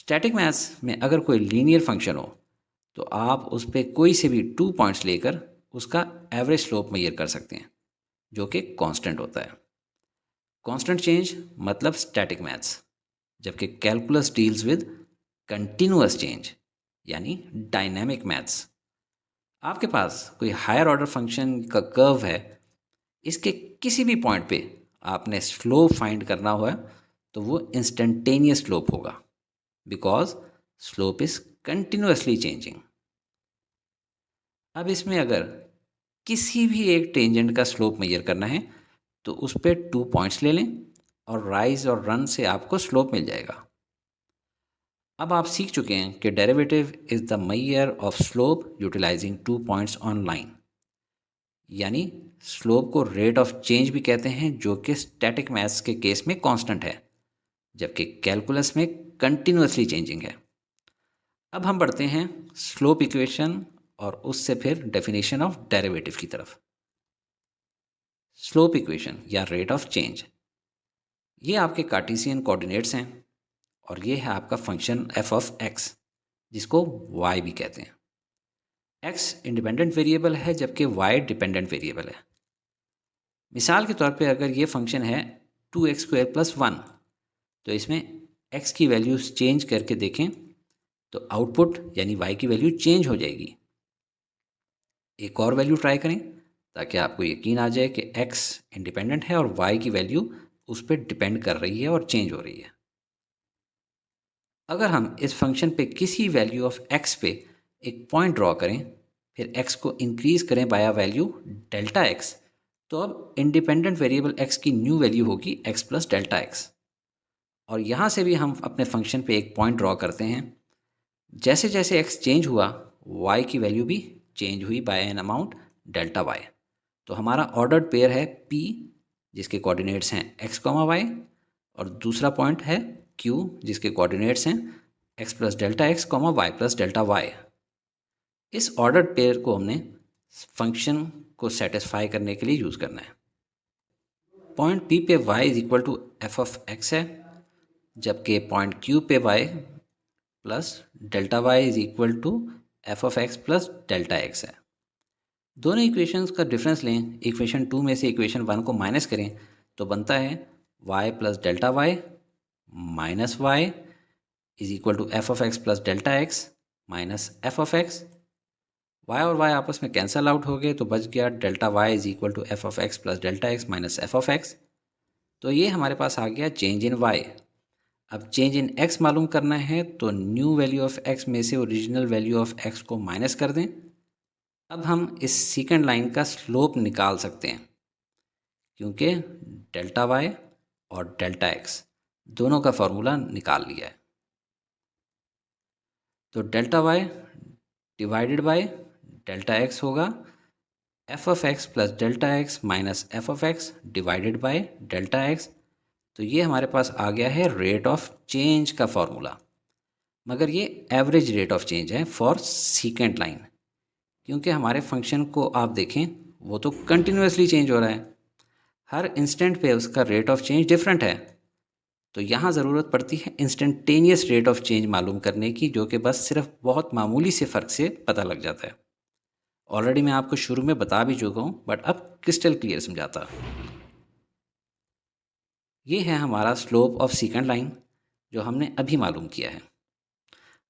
Static maths में अगर कोई लीनियर फंक्शन हो तो आप उस पे कोई से भी 2 पॉइंट्स लेकर उसका एवरेज स्लोप मेजर कर सकते हैं जो कि कांस्टेंट होता है। कांस्टेंट चेंज मतलब स्टैटिक मैथ्स, जबकि calculus deals with continuous change यानी डायनेमिक मैथ्स। आपके पास कोई हायर ऑर्डर फंक्शन का कर्व है, इसके किसी भी पॉइंट पे आपने स्लोप फाइंड करना हुआ तो वो इंस्टेंटेनियस स्लोप होगा, because slope is continuously changing. अब इसमें अगर किसी भी एक टेंजेंट का स्लोप मेजर करना है तो उस पर 2 पॉइंट्स ले लें और राइज और रन से आपको स्लोप मिल जाएगा। अब आप सीख चुके हैं कि derivative is the measure of slope utilising 2 points on line, यानी स्लोप को रेट ऑफ चेंज भी कहते हैं, जो कि स्टैटिक मैथ्स के केस में कांस्टेंट है, जबकि कैलकुलस में कंटिन्यूअसली चेंजिंग है। अब हम बढ़ते हैं स्लोप इक्वेशन और उससे फिर डेफिनेशन ऑफ डेरिवेटिव की तरफ। स्लोप इक्वेशन या रेट ऑफ चेंज, ये आपके कार्टेशियन कोऑर्डिनेट्स हैं और ये है आपका फंक्शन एफ ऑफ एक्स, जिसको वाई भी कहते हैं। एक्स इंडिपेंडेंट वेरिएबल है जबकि वाई डिपेंडेंट वेरिएबल है। मिसाल के तौर पे अगर ये फंक्शन है 2x² + 1, तो इसमें x की वैल्यूज चेंज करके देखें तो आउटपुट यानी y की वैल्यू चेंज हो जाएगी। एक और वैल्यू ट्राई करें ताकि आपको यकीन आ जाए कि x इंडिपेंडेंट है और y की वैल्यू उस पर डिपेंड कर रही है और चेंज हो रही है। अगर हम इस फंक्शन पे किसी वैल्यू ऑफ x पे एक पॉइंट ड्रॉ करें, फिर x को इंक्रीज करें बाय वैल्यू डेल्टा x, तो अब इंडिपेंडेंट वेरिएबल x की न्यू वैल्यू होगी x + डेल्टा x। और यहाँ से भी हम अपने फंक्शन पे एक पॉइंट ड्रॉ करते हैं। जैसे जैसे x चेंज हुआ y की वैल्यू भी चेंज हुई by an amount delta y। तो हमारा ऑर्डर्ड पेयर है p, जिसके कोऑर्डिनेट्स हैं x, y, और दूसरा पॉइंट है q, जिसके कोऑर्डिनेट्स हैं x + delta x, y + delta y। इस ऑर्डर्ड पेयर को हमने फंक्शन को सेटिस्फाई करने के लिए यूज़ करना है। पॉइंट p पे y = f ऑफ x है, जबकि पॉइंट q पे y + delta y = f of x + delta x है। दोनों इक्वेशंस का डिफरेंस लें, इक्वेशन 2 में से इक्वेशन 1 को माइनस करें तो बनता है y + delta y minus y = f of x + delta x minus f of x। y और y आपस में कैंसल आउट हो गए तो बच गया delta y = f of x + delta x minus f of x। तो ये हमारे पास आ गया चेंज इन y। अब चेंज इन x मालूम करना है तो न्यू वैल्यू ऑफ x में से ओरिजिनल वैल्यू ऑफ x को माइनस कर दें। अब हम इस सेकंड लाइन का स्लोप निकाल सकते हैं, क्योंकि डेल्टा y और डेल्टा x दोनों का फॉर्मूला निकाल लिया है। तो delta y divided by delta x होगा f of x + delta x minus f of x divided by delta x। तो ये हमारे पास आ गया है रेट ऑफ चेंज का फॉर्मूला, मगर ये एवरेज रेट ऑफ चेंज है फॉर सीकेंट लाइन, क्योंकि हमारे फंक्शन को आप देखें वो तो कंटिन्यूसली चेंज हो रहा है, हर इंस्टेंट पे उसका रेट ऑफ चेंज डिफरेंट है। तो यहाँ ज़रूरत पड़ती है इंस्टेंटेनियस रेट ऑफ चेंज मालूम करने की, जो कि बस सिर्फ बहुत मामूली से फ़र्क से पता लग जाता है। ऑलरेडी मैं आपको शुरू में बता भी चुका हूँ, बट अब क्रिस्टल क्लियर समझाता। ये है हमारा स्लोप ऑफ सीकेंट लाइन जो हमने अभी मालूम किया है।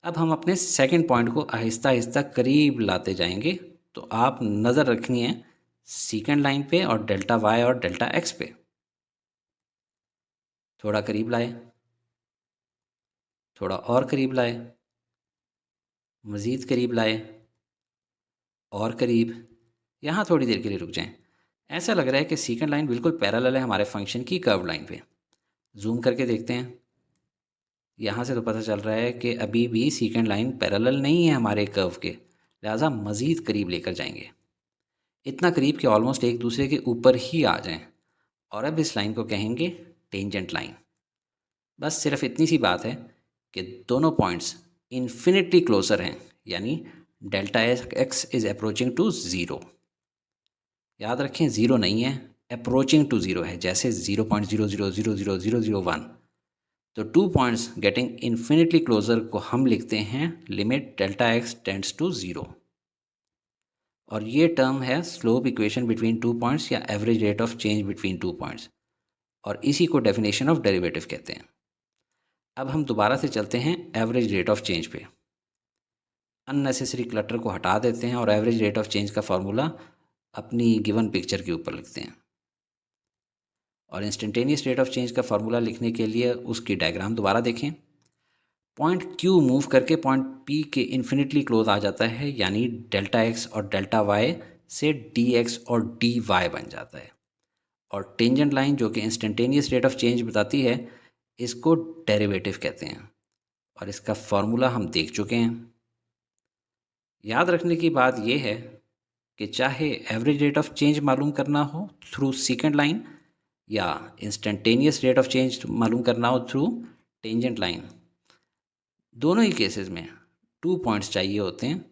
अब हम अपने सेकंड पॉइंट को आहिस्ता आहिस्ता करीब लाते जाएंगे, तो आप नज़र रखनी है सीकेंट लाइन पे और डेल्टा y और डेल्टा x पे। थोड़ा करीब लाए, थोड़ा और करीब लाए, मज़ीद करीब लाए और करीब। यहाँ थोड़ी देर के लिए रुक जाएं। ऐसा लग रहा है कि सीकेंट लाइन बिल्कुल पैरेलल है हमारे फंक्शन की कर्व लाइन पे। जूम करके देखते हैं। यहाँ से तो पता चल रहा है कि अभी भी सीकेंट लाइन पैरेलल नहीं है हमारे कर्व के, लिहाजा मज़ीद करीब लेकर जाएंगे, इतना करीब कि ऑलमोस्ट एक दूसरे के ऊपर ही आ जाएं। और अब इस लाइन को कहेंगे टेंजेंट लाइन। बस सिर्फ इतनी सी बात है कि दोनों पॉइंट्स इन्फिनिटली क्लोजर हैं, यानी delta x is approaching to zero. याद रखें ज़ीरो नहीं है, अप्रोचिंग टू ज़ीरो है, जैसे 0.00000001। तो 2 पॉइंट्स गेटिंग इन्फिनिटली क्लोजर को हम लिखते हैं limit delta x tends to 0, और ये टर्म है स्लोप इक्वेशन बिटवीन 2 पॉइंट्स या average rate of change between 2 points, और इसी को डेफिनेशन ऑफ डेरिवेटिव कहते हैं। अब हम दोबारा से चलते हैं एवरेज रेट ऑफ चेंज पे। अननेसेसरी क्लटर को हटा देते हैं और एवरेज रेट ऑफ चेंज का फॉर्मूला अपनी गिवन पिक्चर के ऊपर लिखते हैं। और इंस्टेंटेनियस रेट ऑफ चेंज का फॉर्मूला लिखने के लिए उसकी डायग्राम दोबारा देखें। पॉइंट Q मूव करके पॉइंट P के इन्फिनिटली क्लोज आ जाता है, यानी डेल्टा एक्स और डेल्टा वाई से dx और dy बन जाता है। और टेंजेंट लाइन जो कि इंस्टेंटेनियस रेट ऑफ चेंज बताती है, इसको डेरिवेटिव कहते हैं, और इसका फॉर्मूला हम देख चुके हैं। याद रखने की बात यह है कि चाहे एवरेज रेट ऑफ चेंज मालूम करना हो थ्रू सेकंड लाइन या इंस्टेंटेनियस रेट ऑफ चेंज मालूम करना हो थ्रू टेंजेंट लाइन, दोनों ही केसेस में 2 पॉइंट्स चाहिए होते हैं।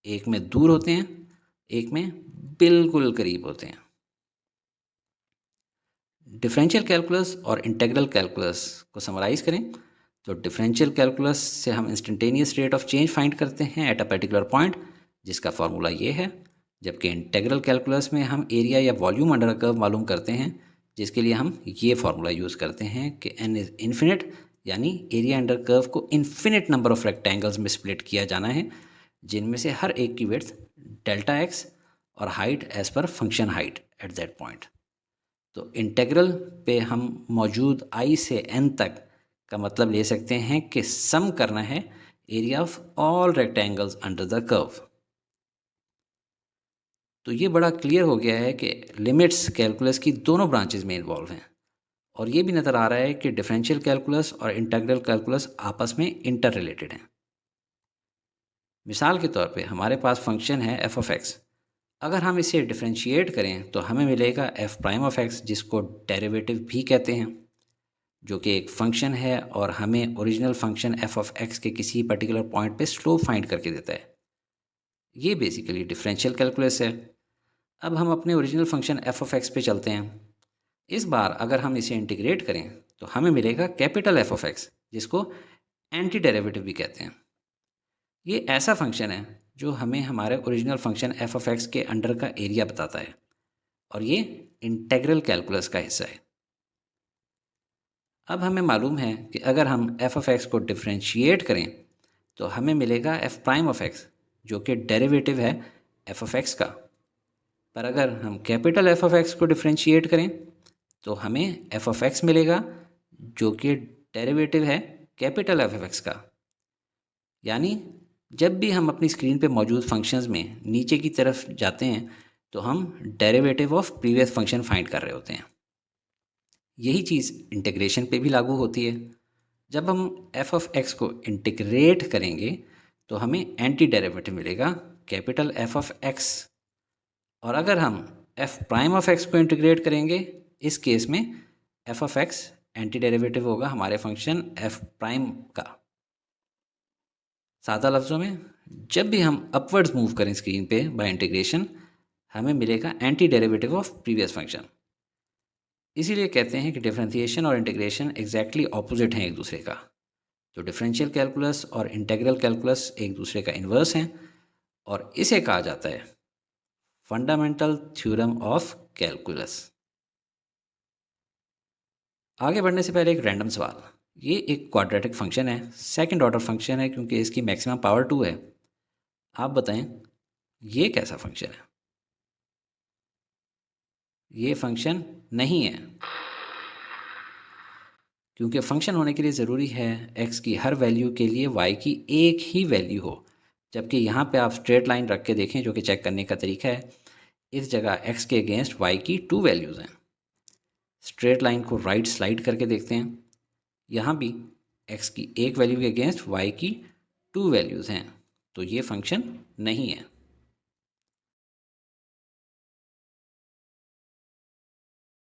एक में दूर होते हैं, एक में बिल्कुल करीब होते हैं। डिफरेंशियल कैलकुलस और इंटीग्रल कैलकुलस को समराइज़ करें तो डिफरेंशियल कैलकुलस से हम instantaneous rate of change find करते हैं एट अ पर्टिकुलर पॉइंट, जिसका फार्मूला ये है। जबकि इंटीग्रल कैलकुलस में हम एरिया या वॉल्यूम अंडर अ कर्व मालूम करते हैं, जिसके लिए हम ये फार्मूला यूज़ करते हैं कि n इज़ इन्फिनिट, यानी एरिया अंडर कर्व को इन्फिनिट नंबर ऑफ रेक्टेंगल्स में स्प्लिट किया जाना है, जिनमें से हर एक की विड्थ डेल्टा एक्स और height as per function height at that point. तो इंटीग्रल पे हम मौजूद i से n तक का मतलब ले सकते हैं कि सम करना है area of all rectangles under the curve. तो ये बड़ा क्लियर हो गया है कि लिमिट्स कैलकुलस की दोनों ब्रांचेज में इन्वॉल्व हैं, और ये भी नज़र आ रहा है कि डिफरेंशियल कैलकुलस और इंटीग्रल कैलकुलस आपस में इंटर रिलेटेड हैं। मिसाल के तौर पे हमारे पास फंक्शन है f ऑफ x। अगर हम इसे डिफरेंशिएट करें तो हमें मिलेगा f प्राइम ऑफ x, जिसको डेरिवेटिव भी कहते हैं, जो कि एक फंक्शन है और हमें original function f of x के किसी पर्टिकुलर पॉइंट पे स्लोप फाइंड करके देता है। ये बेसिकली डिफरेंशियल कैलकुलस है। अब हम अपने original function f of x पे चलते हैं। इस बार अगर हम इसे इंटीग्रेट करें तो हमें मिलेगा कैपिटल f ऑफ x, जिसको एंटी डेरिवेटिव भी कहते हैं। ये ऐसा फंक्शन है जो हमें हमारे original function f of x के अंडर का एरिया बताता है, और ये इंटीग्रल कैलकुलस का हिस्सा है। अब हमें मालूम है कि अगर हम f ऑफ x को डिफरेंशिएट करें तो हमें मिलेगा f प्राइम ऑफ x, जो कि डेरिवेटिव है f ऑफ x का। पर अगर हम कैपिटल f ऑफ x को डिफरेंशिएट करें तो हमें f ऑफ x मिलेगा, जो कि डेरिवेटिव है कैपिटल f ऑफ x का। यानी जब भी हम अपनी स्क्रीन पे मौजूद फंक्शंस में नीचे की तरफ जाते हैं तो हम derivative of previous function find कर रहे होते हैं। यही चीज़ इंटीग्रेशन पे भी लागू होती है। जब हम f ऑफ x को इंटीग्रेट करेंगे तो हमें एंटी डेरिवेटिव मिलेगा कैपिटल f ऑफ x, और अगर हम f प्राइम ऑफ x को इंटीग्रेट करेंगे, इस केस में f of x anti derivative होगा हमारे फंक्शन f प्राइम का। सादा लफ्ज़ों में, जब भी हम अपवर्ड्स मूव करें स्क्रीन पे बाय इंटीग्रेशन, हमें मिलेगा anti derivative of previous function. इसीलिए कहते हैं कि डिफरेंशिएशन और इंटीग्रेशन एग्जैक्टली ऑपोजिट हैं एक दूसरे का। तो डिफरेंशियल कैलकुलस और इंटीग्रल कैलकुलस एक दूसरे का इन्वर्स हैं, और इसे कहा जाता है फंडामेंटल थ्योरम ऑफ कैलकुलस। आगे बढ़ने से पहले एक रैंडम सवाल। ये एक क्वाड्रेटिक फंक्शन है, सेकंड ऑर्डर फंक्शन है क्योंकि इसकी मैक्सिमम पावर 2 है। आप बताएं ये कैसा फंक्शन है? ये फंक्शन नहीं है, क्योंकि फंक्शन होने के लिए ज़रूरी है x की हर वैल्यू के लिए y की एक ही वैल्यू हो। जबकि यहाँ पे आप स्ट्रेट लाइन रख के देखें, जो कि चेक करने का तरीका है, इस जगह x के अगेंस्ट y की 2 वैल्यूज़ हैं। स्ट्रेट लाइन को राइट स्लाइड करके देखते हैं, यहाँ भी x की एक वैल्यू के अगेंस्ट y की 2 वैल्यूज़ हैं, तो ये फंक्शन नहीं है।